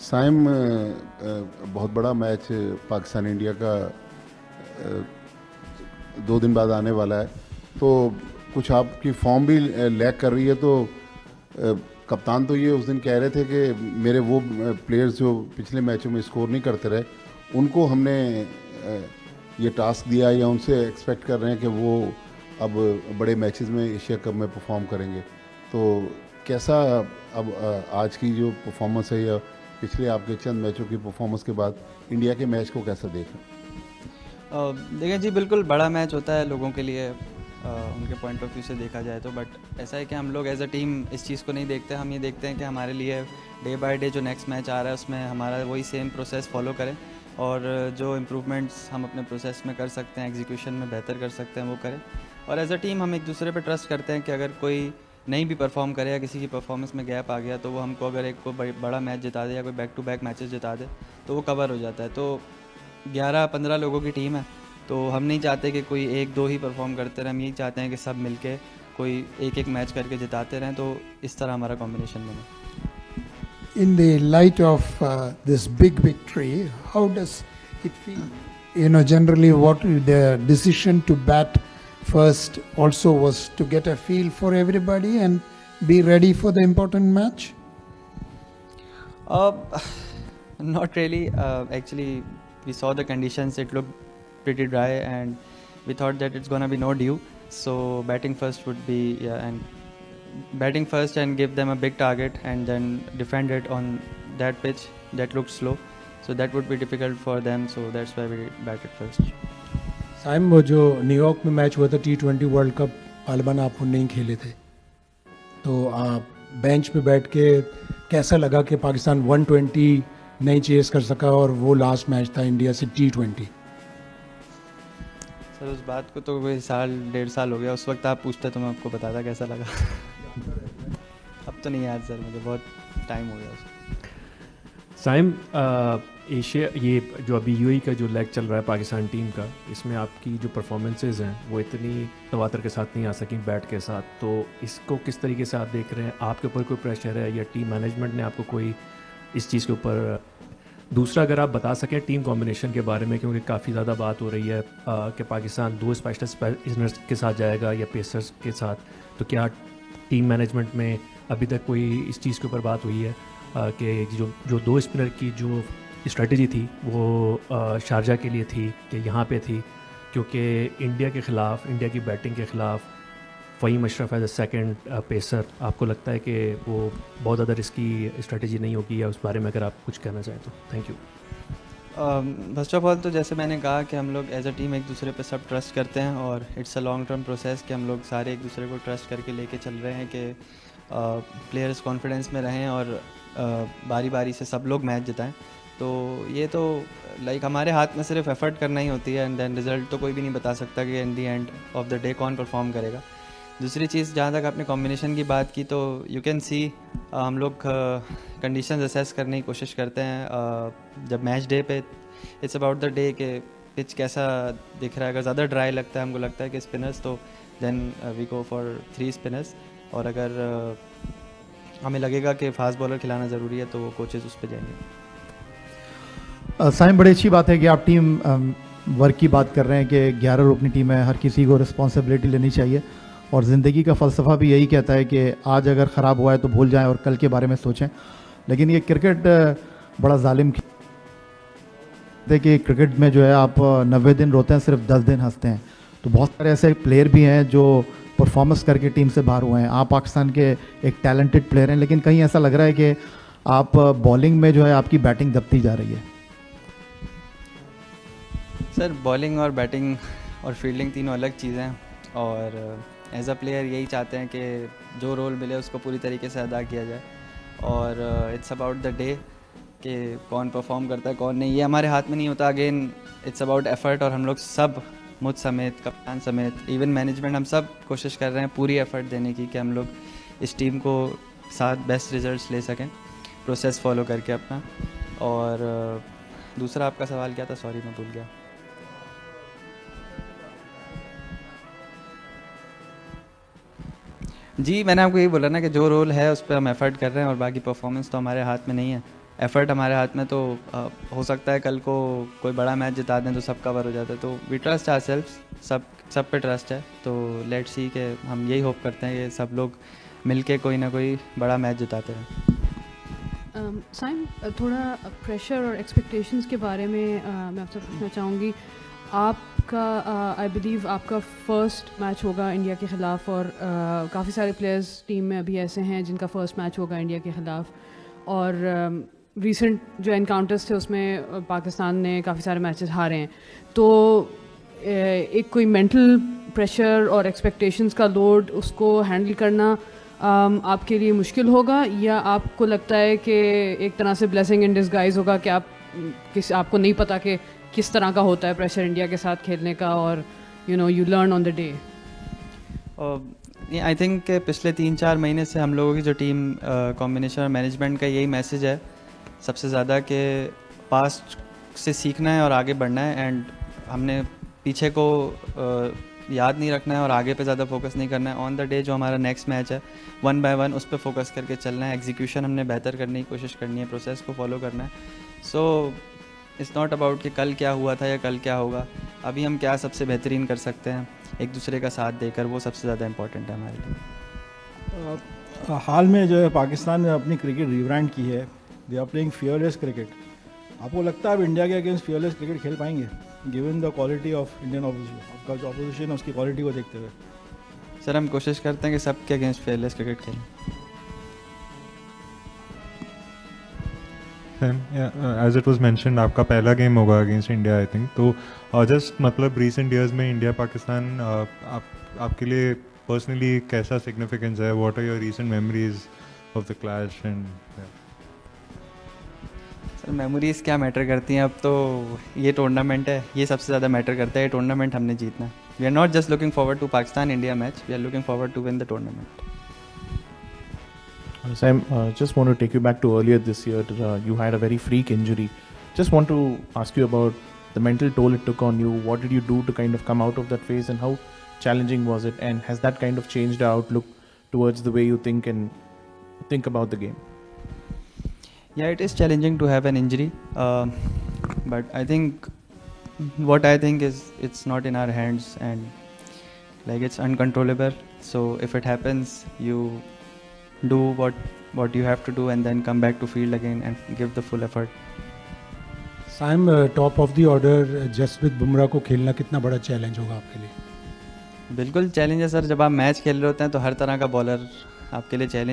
साइम बहुत बड़ा match Pakistan India का 2 दिन बाद आने वाला है, तो कुछ आपकी फॉर्म भी लैग कर रही है। तो कप्तान तो ये उस दिन कह रहे थे कि मेरे वो प्लेयर्स जो पिछले मैचों में स्कोर नहीं करते रहे, उनको हमने ये टास्क दिया या उनसे एक्सपेक्ट कर रहे हैं कि वो अब बड़े मैचेस में एशिया कप में परफॉर्म करेंगे। तो कैसा अब आज की जो परफॉर्मेंस है या पिछले आपके चंद मैचों की परफॉर्मेंस के बाद इंडिया के मैच को कैसा देख रहे हैं? देखिए जी, बिल्कुल बड़ा मैच होता है लोगों के लिए, उनके पॉइंट ऑफ व्यू से देखा जाए तो। बट ऐसा है कि हम लोग एज अ टीम इस चीज़ को नहीं देखते। हम ये देखते हैं कि हमारे लिए डे बाय डे जो नेक्स्ट मैच आ रहा है उसमें हमारा वही सेम प्रोसेस फॉलो करें, और जो इम्प्रूवमेंट्स हम अपने प्रोसेस में कर सकते हैं, एग्जीक्यूशन में बेहतर कर सकते हैं, वो करें। और एज अ टीम हम एक दूसरे पे ट्रस्ट करते हैं कि अगर कोई नहीं भी परफॉर्म करे या किसी की परफॉर्मेंस में गैप आ गया तो वो हमको अगर एक कोई बड़ा मैच जिता दे या कोई बैक टू बैक मैचेस जिता दे तो वो कवर हो जाता है। तो 11-15 लोगों की टीम है, तो हम नहीं चाहते कि कोई एक दो ही परफॉर्म करते रहें। हम यही चाहते हैं कि सब मिलके कोई एक एक मैच करके जिताते रहें, तो इस तरह हमारा कॉम्बिनेशन बने। In the light of this big victory, how does it feel? Generally, what the decision to bat first also was to get a feel for everybody and be ready for the important match. Uh, Not really. Actually, we saw the conditions. It looked pretty dry, and we thought that it's gonna be no dew. So batting first would be, yeah, and batting first and give them a big target, and then defend it on that pitch that looked slow. So that would be difficult for them. So that's why we batted first. Saim, वो जो New York में match हुआ था T20 world cup, गालिबन आप वो नहीं खेले थे, तो आप बेंच पे बैठ के कैसा लगा कि पाकिस्तान 120 नहीं चेस कर सका और वो लास्ट मैच था इंडिया से T20? सर, उस बात को तो कोई साल 1.5 साल हो गया। उस वक्त आप पूछते तो मैं आपको बताता कैसा लगा। अब तो नहीं याद सर, मुझे बहुत टाइम हो गया उसको। साइम, एशिया ये जो अभी यूएई का जो लेग चल रहा है पाकिस्तान टीम का, इसमें आपकी जो परफॉर्मेंसेज हैं वो इतनी तवातर के साथ नहीं आ सकी बैट के साथ, तो इसको किस तरीके से आप देख रहे हैं? आपके ऊपर कोई प्रेशर है या टीम मैनेजमेंट ने आपको कोई इस चीज़ के ऊपर? दूसरा, अगर आप बता सकें टीम कॉम्बिनेशन के बारे में, क्योंकि काफ़ी ज़्यादा बात हो रही है कि पाकिस्तान 2 स्पेशलिस्ट के साथ जाएगा या पेसर्स के साथ, तो क्या टीम मैनेजमेंट में अभी तक कोई इस चीज़ के ऊपर बात हुई है कि जो 2 स्पिनर की जो स्ट्रेटजी थी वो शारजा के लिए थी कि यहाँ पे थी, क्योंकि इंडिया के ख़िलाफ़, इंडिया की बैटिंग के ख़िलाफ़ Faheem Ashraf as a second pacer, आपको लगता है कि वो बहुत ज़्यादा रिस्की स्ट्रेटजी नहीं होगी, या उस बारे में अगर आप कुछ कहना चाहें तो? Thank you. First of all तो जैसे मैंने कहा कि हम लोग एज अ टीम एक दूसरे पे सब ट्रस्ट करते हैं, और it's a long term process कि हम लोग सारे एक दूसरे को ट्रस्ट करके लेके चल रहे हैं कि प्लेयर्स कॉन्फिडेंस में रहें और बारी बारी से सब लोग मैच जिताएं। तो ये तो लाइक हमारे हाथ में सिर्फ एफर्ट करना ही होती है, एंड देन रिजल्ट तो कोई भी नहीं बता सकता कि इन दी एंड ऑफ द डे कौन परफॉर्म करेगा। दूसरी चीज़, जहाँ तक आपने कॉम्बिनेशन की बात की, तो यू कैन सी हम लोग कंडीशंस असेस करने की कोशिश करते हैं जब मैच डे पे। इट्स अबाउट द डे के पिच कैसा दिख रहा है। अगर ज़्यादा ड्राई लगता है, हमको लगता है कि स्पिनर्स, तो then we go for 3 spinners. और अगर हमें लगेगा कि फास्ट बॉलर खिलाना ज़रूरी है तो वो कोचेज़ उस पर जाएंगे। साइम, बड़ी अच्छी बात है कि आप टीम वर्क की बात कर रहे हैं कि 11 लोग अपनी टीम है, हर किसी को रिस्पॉन्सिबिलिटी लेनी चाहिए, और ज़िंदगी का फ़लसफ़ा भी यही कहता है कि आज अगर ख़राब हुआ है तो भूल जाएं और कल के बारे में सोचें। लेकिन ये क्रिकेट बड़ा जालिम है कि क्रिकेट में जो है आप 90 दिन रोते हैं, सिर्फ 10 दिन हंसते हैं। तो बहुत सारे ऐसे प्लेयर भी हैं जो परफॉर्मेंस करके टीम से बाहर हुए हैं। आप पाकिस्तान के एक टैलेंटेड प्लेयर हैं, लेकिन कहीं ऐसा लग रहा है कि आप बॉलिंग में जो है आपकी बैटिंग दबती जा रही है। सर, बॉलिंग और बैटिंग और फील्डिंग तीनों अलग चीज़ें हैं, और एज अ प्लेयर यही चाहते हैं कि जो रोल मिले उसको पूरी तरीके से अदा किया जाए। और इट्स अबाउट द डे कि कौन परफॉर्म करता है कौन नहीं, ये हमारे हाथ में नहीं होता। अगेन इट्स अबाउट एफर्ट, और हम लोग सब, मुझ समेत, कप्तान समेत, इवन मैनेजमेंट, हम सब कोशिश कर रहे हैं पूरी एफर्ट देने की कि हम लोग इस टीम को साथ बेस्ट रिजल्ट्स ले सकें, प्रोसेस फॉलो करके अपना। और दूसरा आपका सवाल क्या था? सॉरी, मैं भूल गया। जी, मैंने आपको यही बोला ना कि जो रोल है उस पर हम एफ़र्ट कर रहे हैं, और बाकी परफॉर्मेंस तो हमारे हाथ में नहीं है। एफर्ट हमारे हाथ में, तो हो सकता है कल को कोई बड़ा मैच जिता दें तो सब कवर हो जाता है। तो वी ट्रस्ट आवरसेल्व्स, सब पे ट्रस्ट है। तो लेट्स सी कि हम यही होप करते हैं कि सब लोग मिलके कोई ना कोई बड़ा मैच जिताते रहें। साइम, थोड़ा प्रेशर और एक्सपेक्टेशंस के बारे में मैं आपसे पूछना चाहूँगी। आपका आई बिलीव आपका फर्स्ट मैच होगा इंडिया के ख़िलाफ़, और काफ़ी सारे प्लेयर्स टीम में अभी ऐसे हैं जिनका फ़र्स्ट मैच होगा इंडिया के ख़िलाफ़, और रीसेंट जो एनकाउंटर्स थे उसमें पाकिस्तान ने काफ़ी सारे मैचेस हारे हैं। तो एक कोई मेंटल प्रेशर और एक्सपेक्टेशंस का लोड, उसको हैंडल करना आपके लिए मुश्किल होगा, या आपको लगता है कि एक तरह से ब्लेसिंग इन डिसगाइज होगा कि आपको नहीं पता कि किस तरह का होता है प्रेशर इंडिया के साथ खेलने का, और you learn on the day? I think पिछले 3-4 महीने से हम लोगों की जो टीम कॉम्बिनेशन और मैनेजमेंट का यही मैसेज है सबसे ज़्यादा, कि पास्ट से सीखना है और आगे बढ़ना है। एंड हमने पीछे को याद नहीं रखना है और आगे पे ज़्यादा फोकस नहीं करना है। ऑन द डे जो हमारा नेक्स्ट मैच है 1 बाय 1 उस पर फोकस करके चलना है। एग्जीक्यूशन हमने बेहतर करने की कोशिश करनी है, प्रोसेस को फॉलो करना है। सो इट्स नॉट अबाउट कि कल क्या हुआ था या कल क्या होगा, अभी हम क्या सबसे बेहतरीन कर सकते हैं एक दूसरे का साथ देकर, वो सबसे ज़्यादा इम्पोर्टेंट है हमारे लिए। हाल में जो है पाकिस्तान ने अपनी क्रिकेट रिब्रांड की है, they are playing fearless cricket. आपको लगता है आप इंडिया के अगेंस्ट फियरलेस क्रिकेट खेल पाएंगे given the quality of Indian opposition? आपका जो ऑपोजिशन है उसकी क्वालिटी को देखते हुए। सर हम कोशिश करते हैं कि सबके अगेंस्ट फेयरलेस क्रिकेट खेलें। एज इट वाज मेंशन्ड आपका पहला गेम होगा अगेंस्ट इंडिया आई थिंक, तो जस्ट मतलब रिसेंट ईयर्स में इंडिया पाकिस्तान आपके लिए पर्सनली कैसा सिग्निफिकेंस है? What are your recent memories of the clash? And sir memories क्या मैटर करती हैं, अब तो ये टूर्नामेंट है, ये सबसे ज़्यादा मैटर करता है। ये टूर्नामेंट हमने जीतना है। We are not just looking forward to Pakistan India match, we are looking forward to win the tournament. Sam, just want to take you back to earlier this year. You had a very freak injury. Just want to ask you about the mental toll it took on you. What did you do to kind of come out of that phase, and how challenging was it? And has that kind of changed the outlook towards the way you think and think about the game? Yeah, it is challenging to have an injury, but I think what I think is it's not in our hands, and like it's uncontrollable. So if it happens, you do what you have to do and then come back to field again and give the full effort. Saim, top of the order Jasprit Bumrah को खेलना कितना बड़ा challenge होगा आपके लिए? बिल्कुल challenge है sir, जब आप मैच खेल रहे होते हैं तो हर तरह का बॉलर आपके लिए चैलेंज